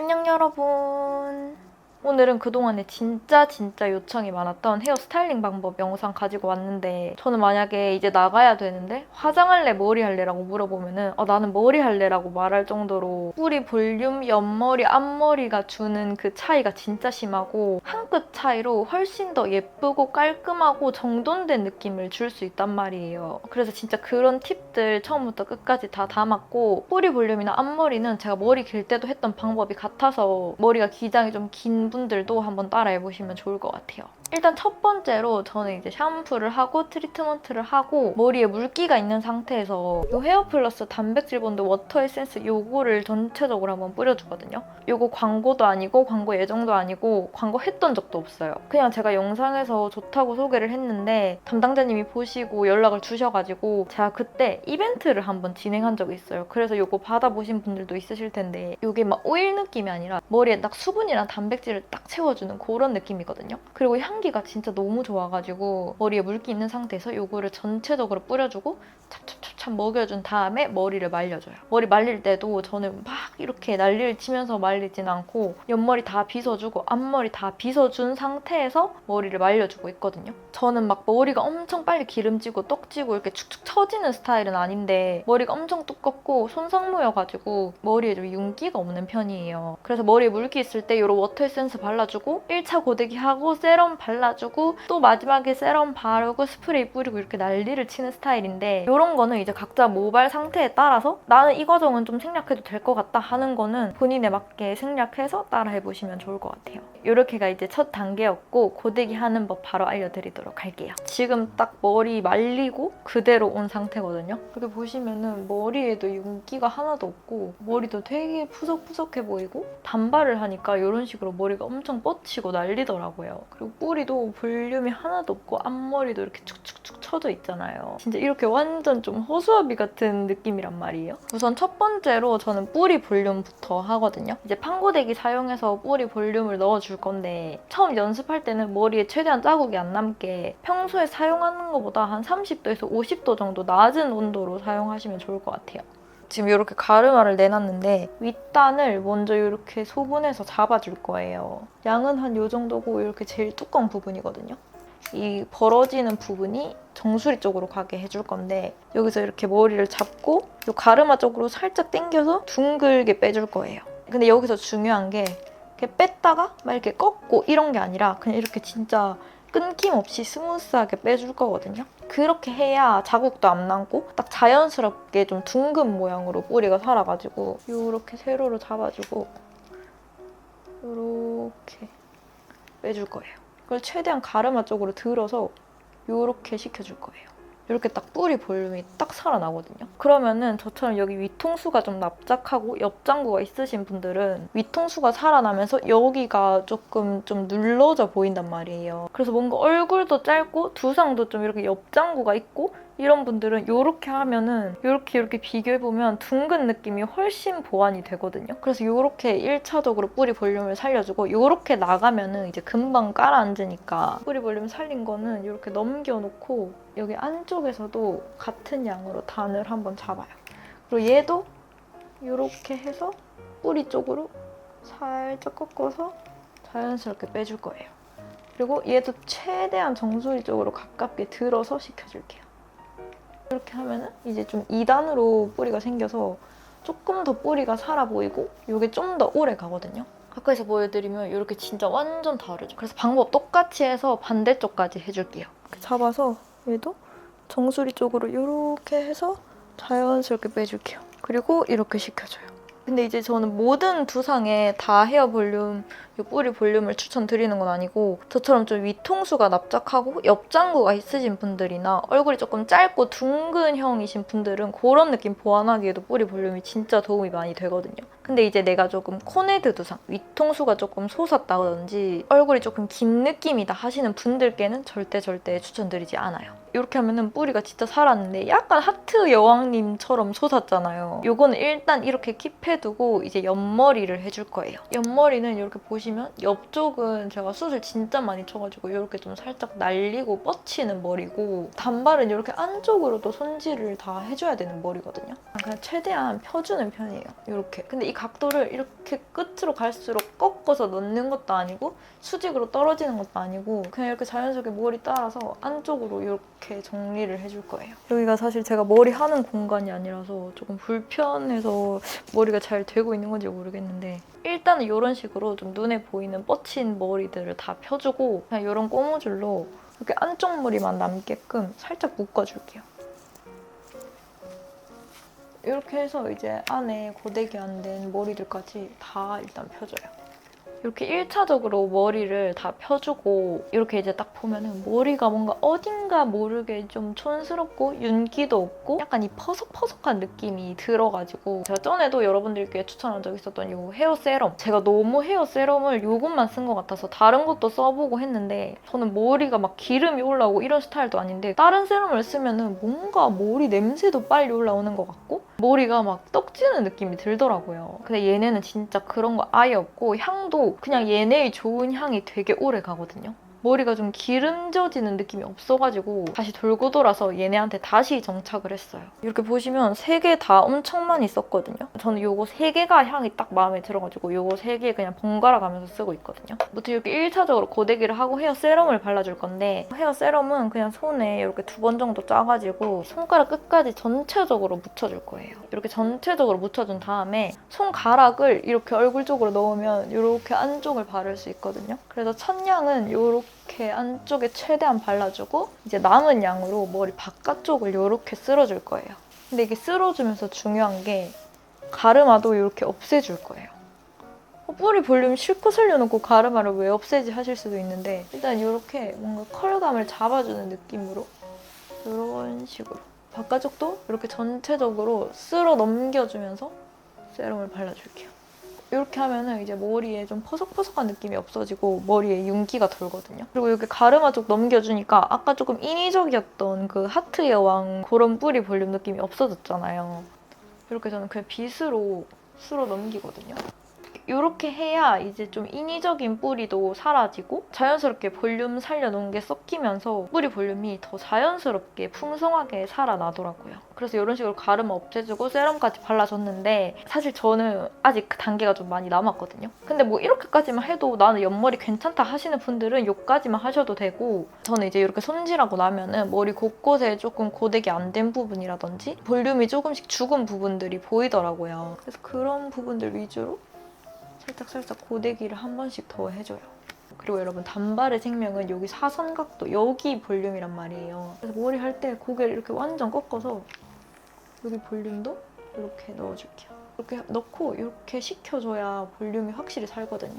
안녕 여러분. 오늘은 그동안에 진짜 요청이 많았던 헤어 스타일링 방법 영상 가지고 왔는데, 저는 만약에 이제 나가야 되는데 화장할래 머리 할래라고 물어보면은 나는 머리 할래라고 말할 정도로 뿌리 볼륨, 옆머리, 앞머리가 주는 그 차이가 진짜 심하고 한 끗 차이로 훨씬 더 예쁘고 깔끔하고 정돈된 느낌을 줄 수 있단 말이에요. 그래서 진짜 그런 팁들 처음부터 끝까지 다 담았고, 뿌리 볼륨이나 앞머리는 제가 머리 길 때도 했던 방법이 같아서 머리가 기장이 좀 긴 분들도 한번 따라해보시면 좋을 것 같아요. 일단 첫 번째로 저는 이제 샴푸를 하고 트리트먼트를 하고 머리에 물기가 있는 상태에서 이 헤어 플러스 단백질 본드 워터 에센스 요거를 전체적으로 한번 뿌려주거든요. 요거 광고도 아니고 광고 예정도 아니고 광고 했던 적도 없어요. 그냥 제가 영상에서 좋다고 소개를 했는데 담당자님이 보시고 연락을 주셔가지고 제가 그때 이벤트를 한번 진행한 적이 있어요. 그래서 요거 받아보신 분들도 있으실 텐데, 요게 막 오일 느낌이 아니라 머리에 딱 수분이랑 단백질을 딱 채워주는 그런 느낌이거든요. 그리고 향기가 진짜 너무 좋아가지고 머리에 물기 있는 상태에서 요거를 전체적으로 뿌려주고 찹찹찹찹 먹여준 다음에 머리를 말려줘요. 머리 말릴 때도 저는 막 이렇게 난리를 치면서 말리진 않고 옆머리 다 빗어주고 앞머리 다 빗어준 상태에서 머리를 말려주고 있거든요. 저는 막 머리가 엄청 빨리 기름지고 떡지고 이렇게 축축 처지는 스타일은 아닌데 머리가 엄청 두껍고 손상모여가지고 머리에 좀 윤기가 없는 편이에요. 그래서 머리에 물기 있을 때 이런 워터 에센스 발라주고 1차 고데기 하고 세럼 발라주고 또 마지막에 세럼 바르고 스프레이 뿌리고 이렇게 난리를 치는 스타일인데, 이런 거는 이제 각자 모발 상태에 따라서 나는 이 과정은 좀 생략해도 될 것 같다 하는 거는 본인에 맞게 생략해서 따라해보시면 좋을 것 같아요. 이렇게가 이제 첫 단계였고, 고데기 하는 법 바로 알려드리도록 할게요. 지금 딱 머리 말리고 그대로 온 상태거든요. 이렇게 보시면은 머리에도 윤기가 하나도 없고 머리도 되게 푸석푸석해 보이고, 단발을 하니까 이런 식으로 머리가 엄청 뻗치고 난리더라고요. 그리고 뿌리도 볼륨이 하나도 없고 앞머리도 이렇게 축축축 처져 있잖아요. 진짜 이렇게 완전 좀 허수아비 같은 느낌이란 말이에요. 우선 첫 번째로 저는 뿌리 볼륨부터 하거든요. 이제 판고데기 사용해서 뿌리 볼륨을 넣어줄 건데, 처음 연습할 때는 머리에 최대한 자국이 안 남게 평소에 사용하는 것보다 한 30도에서 50도 정도 낮은 온도로 사용하시면 좋을 것 같아요. 지금 이렇게 가르마를 내놨는데 윗단을 먼저 이렇게 소분해서 잡아줄 거예요. 양은 한 이 정도고 이렇게 제일 두꺼운 부분이거든요. 이 벌어지는 부분이 정수리 쪽으로 가게 해줄 건데, 여기서 이렇게 머리를 잡고 이 가르마 쪽으로 살짝 당겨서 둥글게 빼줄 거예요. 근데 여기서 중요한 게 이렇게 뺐다가 막 이렇게 꺾고 이런 게 아니라 그냥 이렇게 진짜 끊김없이 스무스하게 빼줄 거거든요. 그렇게 해야 자국도 안 남고 딱 자연스럽게 좀 둥근 모양으로 뿌리가 살아가지고 이렇게 세로로 잡아주고 이렇게 빼줄 거예요. 그걸 최대한 가르마 쪽으로 들어서 이렇게 시켜줄 거예요. 이렇게 딱 뿌리 볼륨이 딱 살아나거든요. 그러면은 저처럼 여기 위통수가 좀 납작하고 옆장구가 있으신 분들은 위통수가 살아나면서 여기가 조금 좀 눌러져 보인단 말이에요. 그래서 뭔가 얼굴도 짧고 두상도 좀 이렇게 옆장구가 있고 이런 분들은 이렇게 하면은 이렇게 비교해보면 둥근 느낌이 훨씬 보완이 되거든요. 그래서 이렇게 1차적으로 뿌리 볼륨을 살려주고, 이렇게 나가면은 이제 금방 깔아앉으니까 뿌리 볼륨 살린 거는 이렇게 넘겨놓고 여기 안쪽에서도 같은 양으로 단을 한번 잡아요. 그리고 얘도 이렇게 해서 뿌리 쪽으로 살짝 꺾어서 자연스럽게 빼줄 거예요. 그리고 얘도 최대한 정수리 쪽으로 가깝게 들어서 시켜줄게요. 이렇게 하면은 이제 좀 2단으로 뿌리가 생겨서 조금 더 뿌리가 살아 보이고 이게 좀 더 오래 가거든요. 가까이서 보여드리면 이렇게 진짜 완전 다르죠. 그래서 방법 똑같이 해서 반대쪽까지 해줄게요. 이렇게 잡아서 얘도 정수리 쪽으로 이렇게 해서 자연스럽게 빼줄게요. 그리고 이렇게 시켜줘요. 근데 이제 저는 모든 두상에 다 헤어 볼륨, 뿌리 볼륨을 추천드리는 건 아니고, 저처럼 좀 위통수가 납작하고 옆장구가 있으신 분들이나 얼굴이 조금 짧고 둥근형이신 분들은 그런 느낌 보완하기에도 뿌리 볼륨이 진짜 도움이 많이 되거든요. 근데 이제 내가 조금 코네드 두상, 위통수가 조금 솟았다든지 얼굴이 조금 긴 느낌이다 하시는 분들께는 절대 추천드리지 않아요. 이렇게 하면은 뿌리가 진짜 살았는데 약간 하트 여왕님처럼 솟았잖아요. 요거는 일단 이렇게 킵해두고 이제 옆머리를 해줄 거예요. 옆머리는 이렇게 보시면 옆쪽은 제가 숱을 진짜 많이 쳐가지고 이렇게 좀 살짝 날리고 뻗치는 머리고, 단발은 이렇게 안쪽으로도 손질을 다 해줘야 되는 머리거든요. 그냥 최대한 펴주는 편이에요. 이렇게. 근데 이 각도를 이렇게 끝으로 갈수록 꺾어서 넣는 것도 아니고 수직으로 떨어지는 것도 아니고 그냥 이렇게 자연스럽게 머리 따라서 안쪽으로 이렇게 정리를 해줄 거예요. 여기가 사실 제가 머리 하는 공간이 아니라서 조금 불편해서 머리가 잘 되고 있는 건지 모르겠는데, 일단은 이런 식으로 좀 눈에 보이는 뻗친 머리들을 다 펴주고 그냥 이런 고무줄로 이렇게 안쪽 머리만 남게끔 살짝 묶어줄게요. 이렇게 해서 이제 안에 고데기 안 된 머리들까지 다 일단 펴줘요. 이렇게 1차적으로 머리를 다 펴주고 이렇게 이제 딱 보면은 머리가 뭔가 어딘가 모르게 좀 촌스럽고 윤기도 없고 약간 이 퍼석퍼석한 느낌이 들어가지고, 제가 전에도 여러분들께 추천한 적 있었던 이 헤어 세럼, 제가 너무 헤어 세럼을 이것만 쓴 것 같아서 다른 것도 써보고 했는데 저는 머리가 막 기름이 올라오고 이런 스타일도 아닌데 다른 세럼을 쓰면은 뭔가 머리 냄새도 빨리 올라오는 것 같고 머리가 막 떡지는 느낌이 들더라고요. 근데 얘네는 진짜 그런 거 아예 없고 향도 그냥 얘네의 좋은 향이 되게 오래 가거든요. 머리가 좀 기름져지는 느낌이 없어가지고 다시 돌고 돌아서 얘네한테 다시 정착을 했어요. 이렇게 보시면 3개 다 엄청 많이 썼거든요. 저는 요거 3개가 향이 딱 마음에 들어가지고 요거 3개 그냥 번갈아 가면서 쓰고 있거든요. 아무튼 이렇게 1차적으로 고데기를 하고 헤어 세럼을 발라줄 건데, 헤어 세럼은 그냥 손에 이렇게 2번 정도 짜가지고 손가락 끝까지 전체적으로 묻혀줄 거예요. 이렇게 전체적으로 묻혀준 다음에 손가락을 이렇게 얼굴 쪽으로 넣으면 이렇게 안쪽을 바를 수 있거든요. 그래서 첫 양은 이렇게 안쪽에 최대한 발라주고 이제 남은 양으로 머리 바깥쪽을 이렇게 쓸어줄 거예요. 근데 이게 쓸어주면서 중요한 게 가르마도 이렇게 없애줄 거예요. 뿌리 볼륨 실컷 살려놓고 가르마를 왜 없애지 하실 수도 있는데, 일단 이렇게 뭔가 컬감을 잡아주는 느낌으로 이런 식으로 바깥쪽도 이렇게 전체적으로 쓸어 넘겨주면서 세럼을 발라줄게요. 이렇게 하면은 이제 머리에 좀 퍼석퍼석한 느낌이 없어지고 머리에 윤기가 돌거든요. 그리고 이렇게 가르마 쪽 넘겨주니까 아까 조금 인위적이었던 그 하트 여왕 그런 뿌리 볼륨 느낌이 없어졌잖아요. 이렇게 저는 그냥 빗으로 쓸어 넘기거든요. 이렇게 해야 이제 좀 인위적인 뿌리도 사라지고 자연스럽게 볼륨 살려놓은 게 섞이면서 뿌리 볼륨이 더 자연스럽게 풍성하게 살아나더라고요. 그래서 이런 식으로 가르마 없애주고 세럼까지 발라줬는데 사실 저는 아직 그 단계가 좀 많이 남았거든요. 근데 뭐 이렇게까지만 해도 나는 옆머리 괜찮다 하시는 분들은 여기까지만 하셔도 되고, 저는 이제 이렇게 손질하고 나면은 머리 곳곳에 조금 고데기 안 된 부분이라든지 볼륨이 조금씩 죽은 부분들이 보이더라고요. 그래서 그런 부분들 위주로 살짝 고데기를 한 번씩 더 해줘요. 그리고 여러분, 단발의 생명은 여기 사선각도, 여기 볼륨이란 말이에요. 그래서 머리 할 때 고개를 이렇게 완전 꺾어서 여기 볼륨도 이렇게 넣어줄게요. 이렇게 넣고 이렇게 식혀줘야 볼륨이 확실히 살거든요.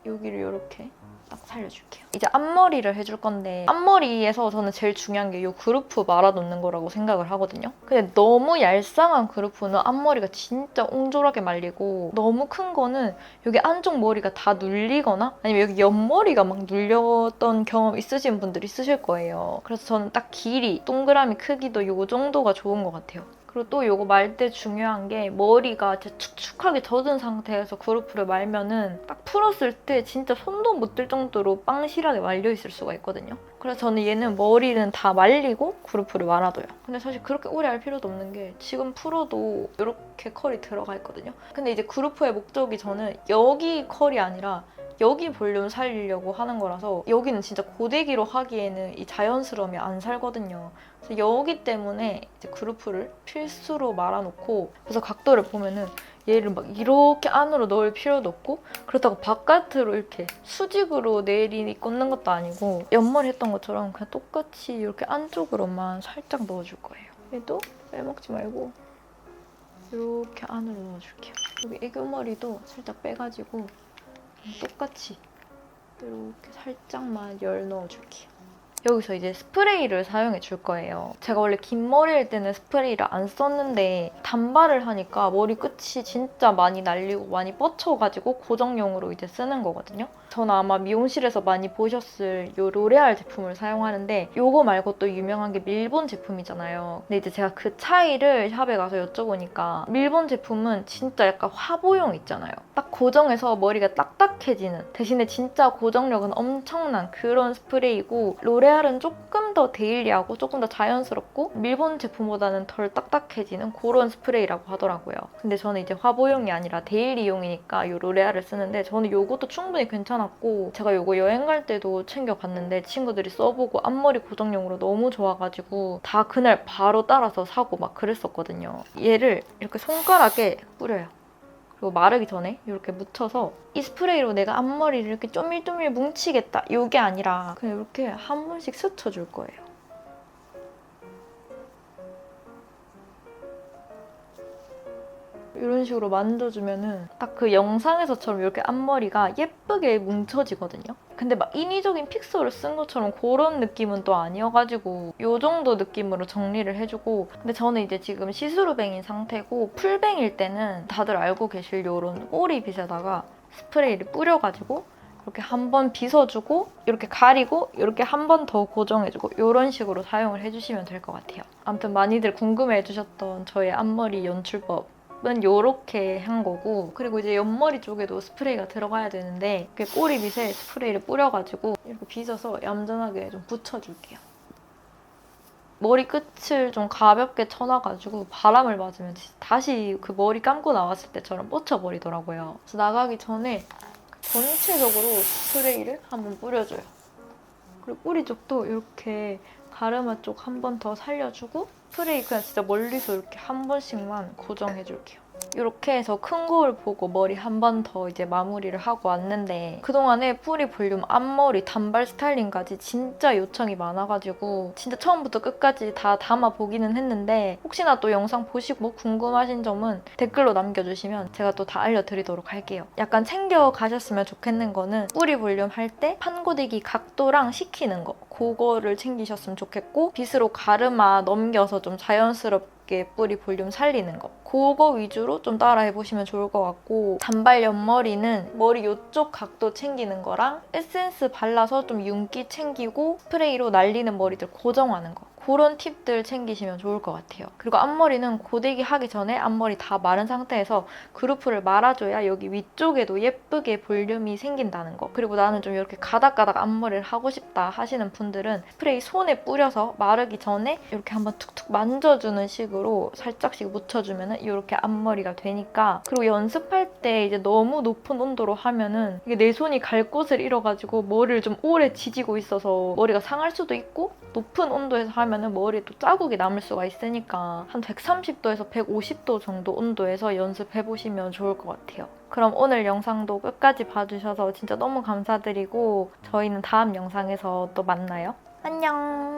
여기를 이렇게 딱 살려줄게요. 이제 앞머리를 해줄 건데, 앞머리에서 저는 제일 중요한 게 이 그루프 말아놓는 거라고 생각을 하거든요. 근데 너무 얄쌍한 그루프는 앞머리가 진짜 옹졸하게 말리고, 너무 큰 거는 여기 안쪽 머리가 다 눌리거나 아니면 여기 옆머리가 막 눌렸던 경험 있으신 분들 있으실 거예요. 그래서 저는 딱 길이, 동그라미 크기도 이 정도가 좋은 것 같아요. 그리고 또 이거 말 때 중요한 게, 머리가 진짜 축축하게 젖은 상태에서 그루프를 말면은 딱 풀었을 때 진짜 손도 못 들 정도로 빵실하게 말려있을 수가 있거든요. 그래서 저는 얘는 머리는 다 말리고 그루프를 말아둬요. 근데 사실 그렇게 오래 할 필요도 없는 게 지금 풀어도 이렇게 컬이 들어가 있거든요. 근데 이제 그루프의 목적이 저는 여기 컬이 아니라 여기 볼륨 살리려고 하는 거라서 여기는 진짜 고데기로 하기에는 이 자연스러움이 안 살거든요. 그래서 여기 때문에 이제 그루프를 필수로 말아놓고, 그래서 각도를 보면은 얘를 막 이렇게 안으로 넣을 필요도 없고, 그렇다고 바깥으로 이렇게 수직으로 내리 꽂는 것도 아니고 옆머리 했던 것처럼 그냥 똑같이 이렇게 안쪽으로만 살짝 넣어줄 거예요. 얘도 빼먹지 말고 이렇게 안으로 넣어줄게요. 여기 애교머리도 살짝 빼가지고 똑같이 이렇게 살짝만 열 넣어줄게요. 여기서 이제 스프레이를 사용해 줄 거예요. 제가 원래 긴 머리일 때는 스프레이를 안 썼는데 단발을 하니까 머리 끝이 진짜 많이 날리고 많이 뻗쳐가지고 고정용으로 이제 쓰는 거거든요. 저는 아마 미용실에서 많이 보셨을 요 로레알 제품을 사용하는데 요거 말고 또 유명한 게 밀본 제품이잖아요. 근데 이제 제가 그 차이를 샵에 가서 여쭤보니까 밀본 제품은 진짜 약간 화보용 있잖아요. 딱 고정해서 머리가 딱딱해지는, 대신에 진짜 고정력은 엄청난 그런 스프레이고, 로레알은 조금 더 데일리하고 조금 더 자연스럽고 밀본 제품보다는 덜 딱딱해지는 그런 스프레이라고 하더라고요. 근데 저는 이제 화보용이 아니라 데일리용이니까 이 로레알을 쓰는데 저는 요것도 충분히 괜찮았고, 제가 요거 여행 갈 때도 챙겨갔는데 친구들이 써보고 앞머리 고정용으로 너무 좋아가지고 다 그날 바로 따라서 사고 막 그랬었거든요. 얘를 이렇게 손가락에 뿌려요. 그리고 마르기 전에 이렇게 묻혀서 이 스프레이로 내가 앞머리를 이렇게 쪼밀쪼밀 뭉치겠다, 이게 아니라 그냥 이렇게 한 번씩 스쳐줄 거예요. 이런 식으로 만져주면은 딱 그 영상에서처럼 이렇게 앞머리가 예쁘게 뭉쳐지거든요. 근데 막 인위적인 픽서를 쓴 것처럼 그런 느낌은 또 아니어가지고 이 정도 느낌으로 정리를 해주고, 근데 저는 이제 지금 시스루뱅인 상태고 풀뱅일 때는 다들 알고 계실 요런 꼬리빗에다가 스프레이를 뿌려가지고 이렇게 한 번 빗어주고 이렇게 가리고 이렇게 한 번 더 고정해주고 이런 식으로 사용을 해주시면 될 것 같아요. 아무튼 많이들 궁금해해주셨던 저의 앞머리 연출법 은 요렇게 한 거고, 그리고 이제 옆머리 쪽에도 스프레이가 들어가야 되는데 이렇게 꼬리빗에 스프레이를 뿌려가지고 이렇게 빗어서 얌전하게 좀 붙여줄게요. 머리 끝을 좀 가볍게 쳐놔가지고 바람을 맞으면 다시 그 머리 감고 나왔을 때처럼 뻗쳐버리더라고요. 그래서 나가기 전에 전체적으로 스프레이를 한번 뿌려줘요. 그리고 꼬리 쪽도 이렇게 가르마 쪽 한 번 더 살려주고 스프레이 그냥 진짜 멀리서 이렇게 한 번씩만 고정해줄게요. 이렇게 해서 큰 거울 보고 머리 한 번 더 이제 마무리를 하고 왔는데, 그동안에 뿌리 볼륨, 앞머리, 단발 스타일링까지 진짜 요청이 많아가지고 진짜 처음부터 끝까지 다 담아보기는 했는데, 혹시나 또 영상 보시고 뭐 궁금하신 점은 댓글로 남겨주시면 제가 또 다 알려드리도록 할게요. 약간 챙겨가셨으면 좋겠는 거는 뿌리 볼륨 할 때 판고데기 각도랑 식히는 거, 그거를 챙기셨으면 좋겠고, 빗으로 가르마 넘겨서 좀 자연스럽게 뿌리 볼륨 살리는 거, 그거 위주로 좀 따라해보시면 좋을 것 같고, 단발 옆머리는 머리 이쪽 각도 챙기는 거랑 에센스 발라서 좀 윤기 챙기고 스프레이로 날리는 머리들 고정하는 거, 그런 팁들 챙기시면 좋을 것 같아요. 그리고 앞머리는 고데기 하기 전에 앞머리 다 마른 상태에서 그루프를 말아줘야 여기 위쪽에도 예쁘게 볼륨이 생긴다는 거. 그리고 나는 좀 이렇게 가닥가닥 앞머리를 하고 싶다 하시는 분들은 스프레이 손에 뿌려서 마르기 전에 이렇게 한번 툭툭 만져주는 식으로 살짝씩 묻혀주면 이렇게 앞머리가 되니까. 그리고 연습할 때 이제 너무 높은 온도로 하면은 이게 내 손이 갈 곳을 잃어가지고 머리를 좀 오래 지지고 있어서 머리가 상할 수도 있고, 높은 온도에서 하면은 머리에 또 자국이 남을 수가 있으니까 한 130도에서 150도 정도 온도에서 연습해보시면 좋을 것 같아요. 그럼 오늘 영상도 끝까지 봐주셔서 진짜 너무 감사드리고 저희는 다음 영상에서 또 만나요. 안녕!